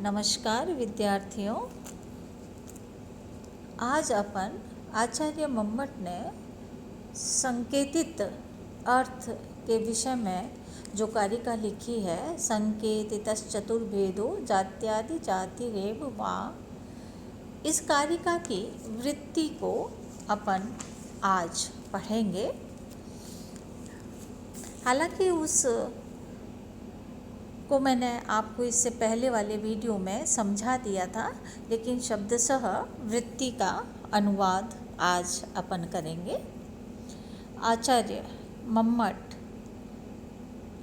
नमस्कार विद्यार्थियों। आज अपन आचार्य मम्मट ने संकेतित अर्थ के विषय में जो कारिका लिखी है, संकेतितश्चतुर्भेदो जात्यादि जातिरेव वा, इस कारिका की वृत्ति को अपन आज पढ़ेंगे। हालांकि उस को मैंने आपको इससे पहले वाले वीडियो में समझा दिया था, लेकिन शब्दशः वृत्ति का अनुवाद आज अपन करेंगे। आचार्य मम्मट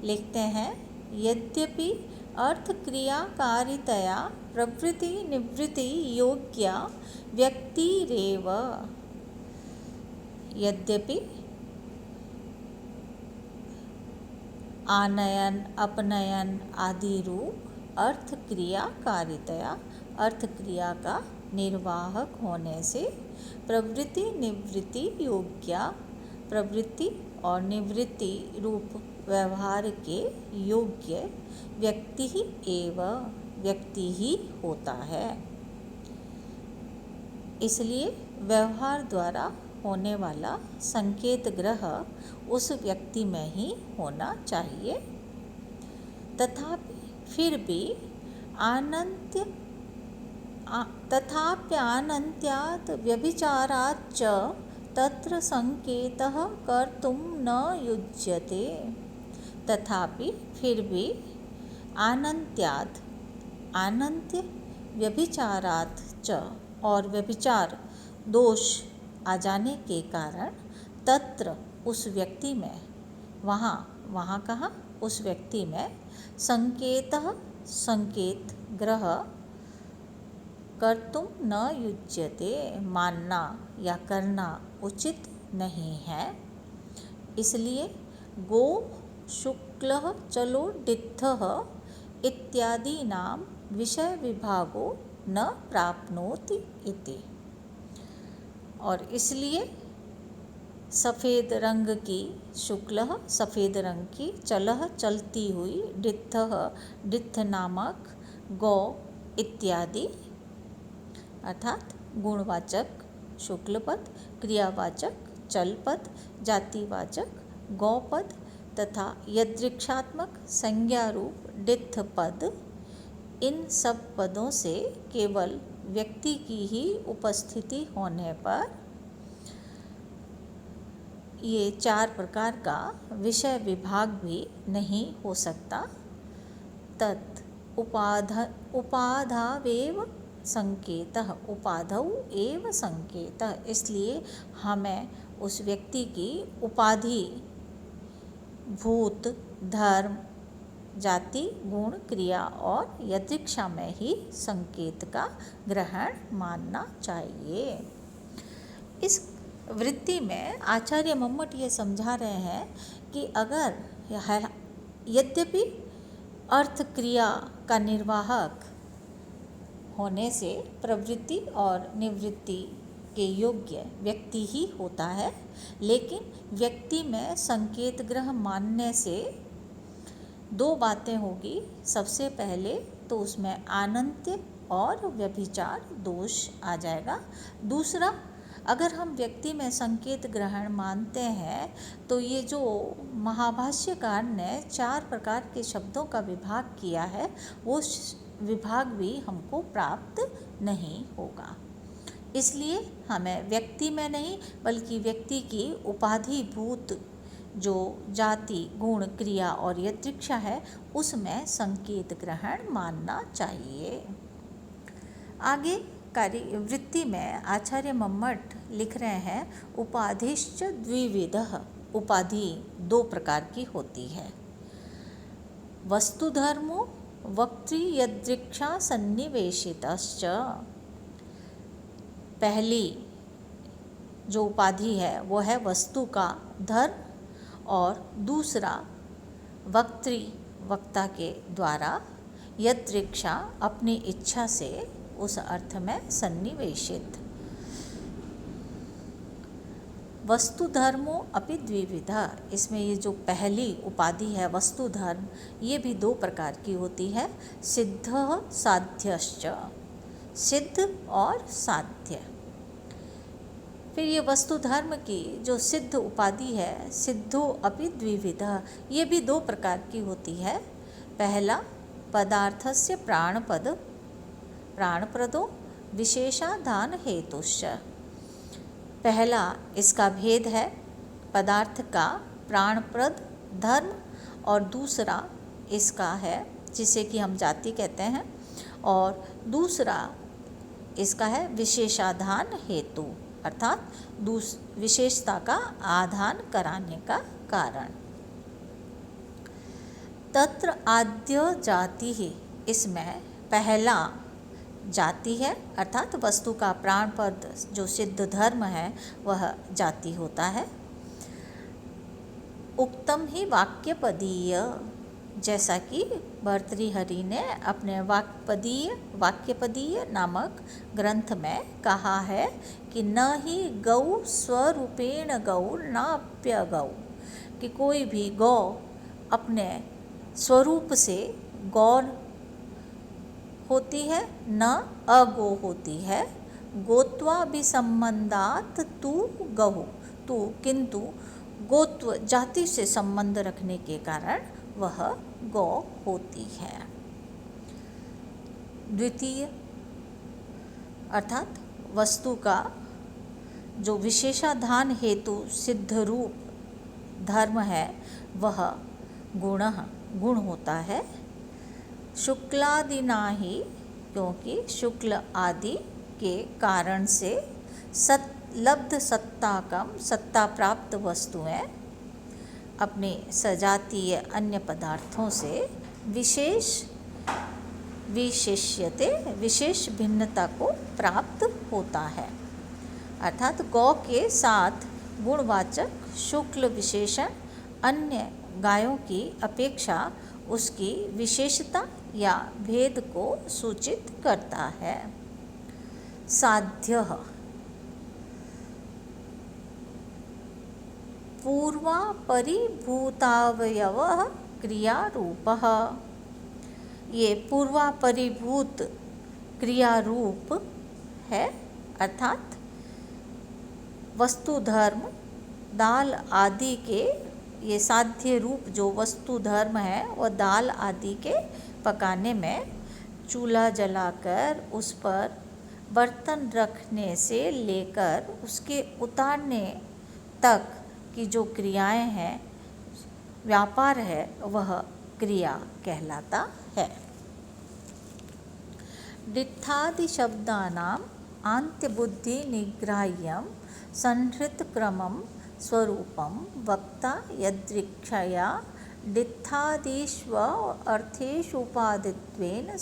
लिखते हैं, यद्यपि अर्थ क्रियाकारितया प्रवृत्ति निवृत्ति योग्या व्यक्तिरेव, यद्यपि आनयन अपनयन आदि रूप अर्थ क्रियाकारितया अर्थ क्रिया का निर्वाहक होने से प्रवृत्ति निवृत्ति योग्या, प्रवृत्ति और निवृत्ति रूप व्यवहार के योग्य व्यक्ति ही होता है। इसलिए व्यवहार द्वारा होने वाला संकेत ग्रह उस व्यक्ति में ही होना चाहिए। तथापि फिर भी तथाप्यानन्त्यात् व्यभिचाराच्च तत्र संकेतः कर्तुं न युज्यते। तथापि फिर भी आनन्त्य व्यभिचारात् च, और व्यभिचार दोष आ जाने के कारण तत्र उस व्यक्ति में, वहाँ कहाँ उस व्यक्ति में संकेत ग्रह कर्तुं न युज्यते, मानना या करना उचित नहीं है। इसलिए गो शुक्लः चलो डित्थः इत्यादीनां विषय विभागो न प्राप्नोति इति। और इसलिए सफ़ेद रंग की शुक्लः सफ़ेद रंग की, चलह चलती हुई, डित्थः डित्थ नामक, गौ इत्यादि अर्थात गुणवाचक शुक्ल पद, क्रियावाचक चल पद, जातिवाचक गौपद तथा यदृक्षात्मक संज्ञा रूप डित्थ पद, इन सब पदों से केवल व्यक्ति की ही उपस्थिति होने पर ये चार प्रकार का विषय विभाग भी नहीं हो सकता। तत् उपाधावेव संकेतः, उपाधौ एव संकेतः, इसलिए हमें उस व्यक्ति की उपाधि, भूत, धर्म, जाति, गुण, क्रिया और यदृक्षा में ही संकेत का ग्रहण मानना चाहिए। इस वृत्ति में आचार्य मम्मट ये समझा रहे हैं कि अगर यद्यपि अर्थ क्रिया का निर्वाहक होने से प्रवृत्ति और निवृत्ति के योग्य व्यक्ति ही होता है, लेकिन व्यक्ति में संकेत ग्रह मानने से दो बातें होगी। सबसे पहले तो उसमें आनंत्य और व्यभिचार दोष आ जाएगा। दूसरा, अगर हम व्यक्ति में संकेत ग्रहण मानते हैं तो ये जो महाभाष्यकार ने चार प्रकार के शब्दों का विभाग किया है, वो विभाग भी हमको प्राप्त नहीं होगा। इसलिए हमें व्यक्ति में नहीं बल्कि व्यक्ति की उपाधिभूत जो जाति, गुण, क्रिया और यदृक्षा है, उसमें संकेत ग्रहण मानना चाहिए। आगे वृत्ति में आचार्य मम्मट लिख रहे हैं, उपाधिश्च द्विविधः, उपाधि दो प्रकार की होती है। वस्तुधर्मो वक्तृयदृक्षा सन्निवेशितश्च, पहली जो उपाधि है वो है वस्तु का धर्म, और दूसरा वक्ता के द्वारा यदृक्षा अपनी इच्छा से उस अर्थ में सन्निवेशित। वस्तु धर्मो अपि द्विविधा, इसमें ये जो पहली उपाधि है वस्तु धर्म, ये भी दो प्रकार की होती है, सिद्ध साध्यश्च, सिद्ध और साध्य। फिर ये वस्तु धर्म की जो सिद्ध उपाधि है, सिद्धो अपि द्विविधा, ये भी दो प्रकार की होती है। पहला पदार्थस्य प्राणपद प्राणप्रदो विशेषाधान हेतुश्च, पहला इसका भेद है पदार्थ का प्राणप्रद धर्म, और दूसरा इसका है जिसे कि हम जाति कहते हैं, और दूसरा इसका है विशेषाधान हेतु, अर्थात विशेषता का आधान कराने का कारण। तत्र आद्य जाति ही, इसमें पहला जाति है, अर्थात वस्तु का प्राणपद जो सिद्ध धर्म है वह जाति होता है। उक्तम ही वाक्यपदीय, जैसा कि भर्तृहरि ने अपने वाक्यपदीय नामक ग्रंथ में कहा है कि न ही गौ स्वरूपेण गौ नाप्य गौ, कि कोई भी गौ अपने स्वरूप से गौ होती है, न अगो होती है। गोत्वाभिसंबंधात तु गौ, तु किंतु गोत्व जाति से संबंध रखने के कारण वह गौ होती है। द्वितीय अर्थात वस्तु का जो विशेषाधान हेतु सिद्ध रूप धर्म है वह गुण होता है। शुक्लादिना ही, क्योंकि शुक्ल आदि के कारण से लब्ध सत्ताकम, सत्ता प्राप्त वस्तुएं अपने सजातीय अन्य पदार्थों से विशेष भिन्नता को प्राप्त होता है। अर्थात गौ के साथ गुणवाचक शुक्ल विशेषण अन्य गायों की अपेक्षा उसकी विशेषता या भेद को सूचित करता है। साध्य पूर्वापरिभूतावयवः क्रियारूपः, ये पूर्वापरिभूत क्रियारूप है, अर्थात वस्तु धर्म दाल आदि के, ये साध्य रूप जो वस्तु धर्म है वह दाल आदि के पकाने में चूल्हा जलाकर उस पर बर्तन रखने से लेकर उसके उतारने तक की जो क्रियाएं हैं, व्यापार है, वह क्रिया कहलाता है। डित्थादि शब्दानाम आन्त्यबुद्धि निग्राह्यम संहृतक्रमं स्वरूपं वक्ता यदृक्षया डित्थादिष्व अर्थेषु उपादित्वेन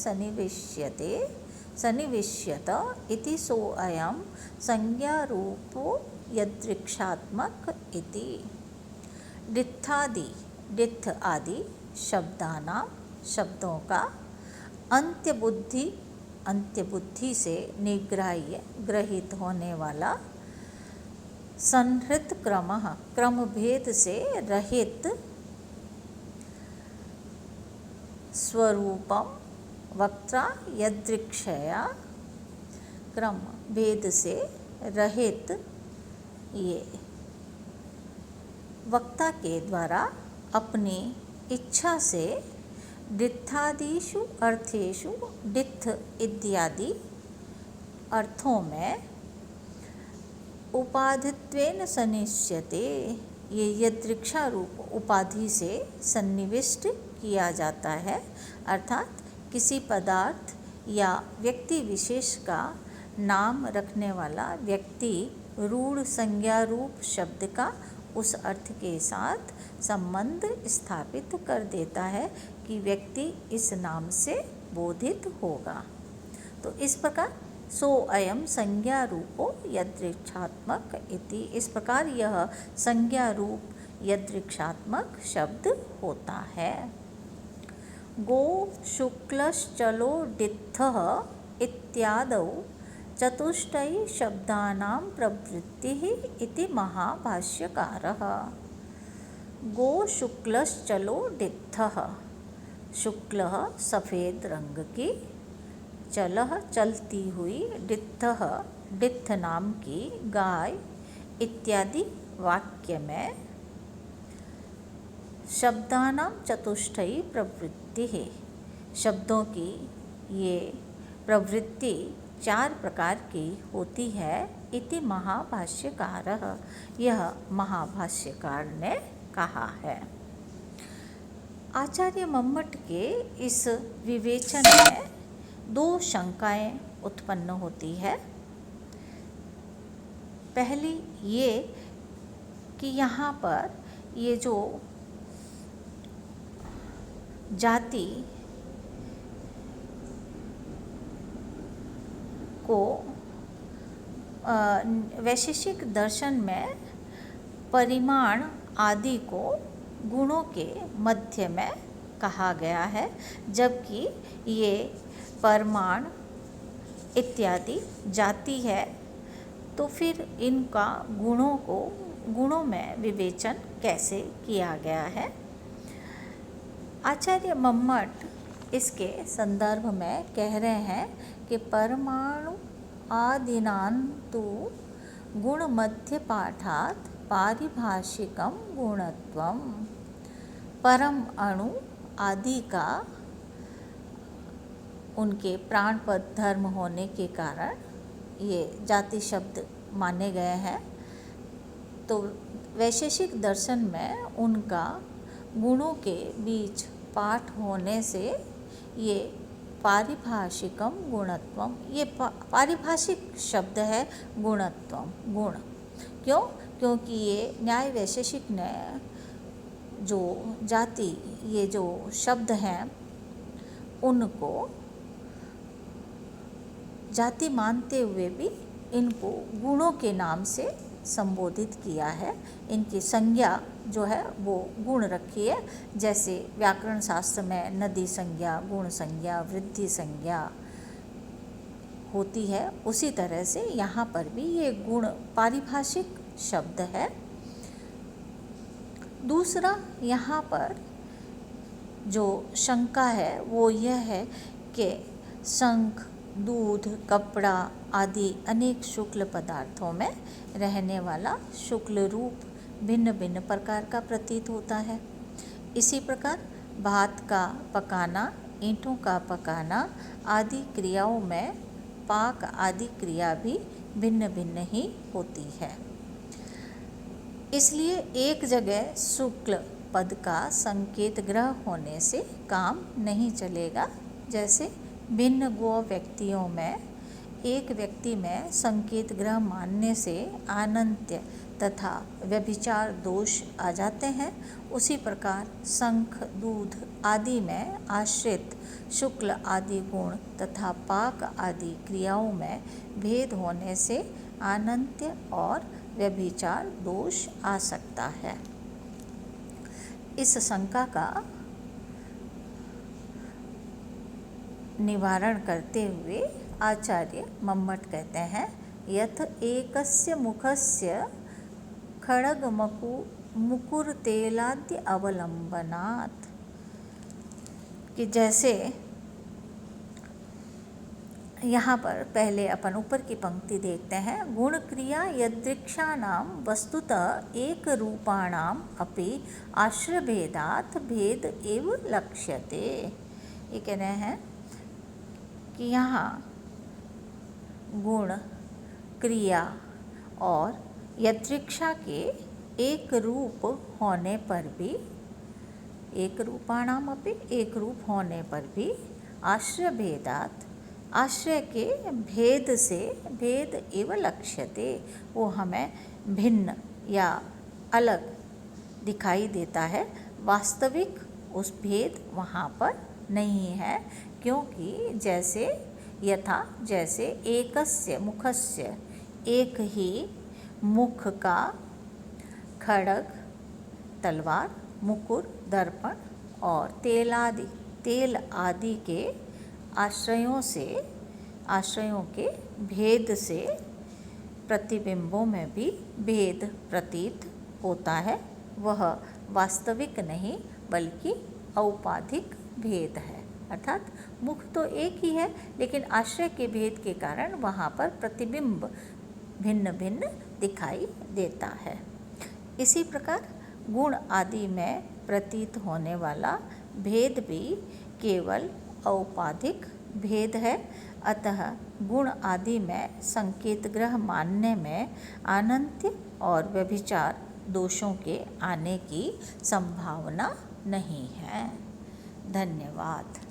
सन्निविष्यत इति सोऽयं संज्ञारूपो यदृक्षात्मक इति। डित्थ आदि शब्दानां, शब्दों का अंत्य बुद्धि से निग्राह्य ग्रहित होने वाला, संहृत क्रम भेद से रहित, स्वरूपम वक्ता यदृक्षया क्रम भेद से रहित, ये वक्ता के द्वारा अपनी इच्छा से डित्थादिषु अर्थेषु, डित्थ इत्यादि अर्थों में उपाधित्वेन सन्निश्यते, ये यदृक्षा रूप उपाधि से सन्निविष्ट किया जाता है, अर्थात किसी पदार्थ या व्यक्ति विशेष का नाम रखने वाला व्यक्ति रूढ़ संज्ञा रूप शब्द का उस अर्थ के साथ संबंध स्थापित कर देता है कि व्यक्ति इस नाम से बोधित होगा। तो इस प्रकार सो अयम संज्ञा रूपो यदृक्षात्मक इति, इस प्रकार यह संज्ञा रूप यदृक्षात्मक शब्द होता है। गो शुक्लश्चलो डित्थः इत्यादौ चतुष्टयी शब्दानां प्रवृत्तिः इति महाभाष्यकारः। गो शुक्लश्चलो डित्थः। शुक्ल सफ़ेद रंग की, चलह चलती हुई, डित्थः डित्थ नाम की गाय इत्यादि वाक्य में शब्दानां चतुष्टयी प्रवृत्ति है, शब्दों की ये प्रवृत्ति 4 प्रकार की होती है। इति महाभाष्यकारः, यह महाभाष्यकार ने कहा है। आचार्य मम्मट के इस विवेचन में 2 शंकाएं उत्पन्न होती है। पहली ये कि यहाँ पर ये जो जाति को वैशेषिक दर्शन में परिमाण आदि को गुणों के मध्य में कहा गया है, जबकि ये परमाण इत्यादि जाति है, तो फिर इनका गुणों में विवेचन कैसे किया गया है। आचार्य मम्मट इसके संदर्भ में कह रहे हैं कि परमाणु आदिनान्तु गुण मध्य पाठात् पारिभाषिकम गुणत्वम। परम अणु आदि का उनके प्राणपद धर्म होने के कारण ये जाति शब्द माने गए हैं, तो वैशेषिक दर्शन में उनका गुणों के बीच पाठ होने से ये पारिभाषिकम गुणत्वम, ये पारिभाषिक शब्द है गुणत्वम, गुण। क्यों? क्योंकि ये न्याय वैशेषिक ने जो जाति, ये जो शब्द हैं, उनको जाति मानते हुए भी इनको गुणों के नाम से संबोधित किया है। इनकी संज्ञा जो है वो गुण रखी है, जैसे व्याकरण शास्त्र में नदी संज्ञा, गुण संज्ञा, वृद्धि संज्ञा होती है, उसी तरह से यहाँ पर भी ये गुण पारिभाषिक शब्द है। दूसरा यहाँ पर जो शंका है वो यह है कि शंख, दूध, कपड़ा आदि अनेक शुक्ल पदार्थों में रहने वाला शुक्ल रूप भिन्न भिन्न प्रकार का प्रतीत होता है। इसी प्रकार भात का पकाना, ईंटों का पकाना आदि क्रियाओं में पाक आदि क्रिया भी भिन्न भिन्न ही होती है। इसलिए एक जगह शुक्ल पद का संकेत ग्रह होने से काम नहीं चलेगा। जैसे भिन्न गो व्यक्तियों में एक व्यक्ति में संकेत ग्रह मानने से अनंत्य तथा व्यभिचार दोष आ जाते हैं, उसी प्रकार शंख, दूध आदि में आश्रित शुक्ल आदि गुण तथा पाक आदि क्रियाओं में भेद होने से अनंत्य और व्यभिचार दोष आ सकता है। इस शंका का निवारण करते हुए आचार्य मम्मट कहते हैं, यथ एकस्य मुखस्य खड्ग मुकुरतेलाद्य अवलंबनात्, कि जैसे यहाँ पर पहले अपन ऊपर की पंक्ति देखते हैं, गुण क्रिया यदृक्षाणां वस्तुतः एक रूपाणाम अपि आश्रयभेदात् भेद एव लक्ष्यते। ये कह रहे हैं कि यहाँ गुण, क्रिया और यदृक्षा के एक रूप होने पर भी, एक रूपाणाम अपि एक रूप होने पर भी आश्रय भेदात्, आश्रय के भेद से भेद एव लक्ष्यते, वो हमें भिन्न या अलग दिखाई देता है। वास्तविक उस भेद वहाँ पर नहीं है, क्योंकि जैसे एकस्य मुखस्य, एक ही मुख का खड्ग तलवार, मुकुर दर्पण और तेल आदि के आश्रयों से आश्रयों के भेद से प्रतिबिंबों में भी भेद प्रतीत होता है, वह वास्तविक नहीं बल्कि औपाधिक भेद है। अर्थात मुख तो एक ही है, लेकिन आश्रय के भेद के कारण वहाँ पर प्रतिबिंब भिन्न भिन्न दिखाई देता है। इसी प्रकार गुण आदि में प्रतीत होने वाला भेद भी केवल औपाधिक भेद है। अतः गुण आदि में संकेत ग्रह मानने में अनंत्य और व्यभिचार दोषों के आने की संभावना नहीं है। धन्यवाद।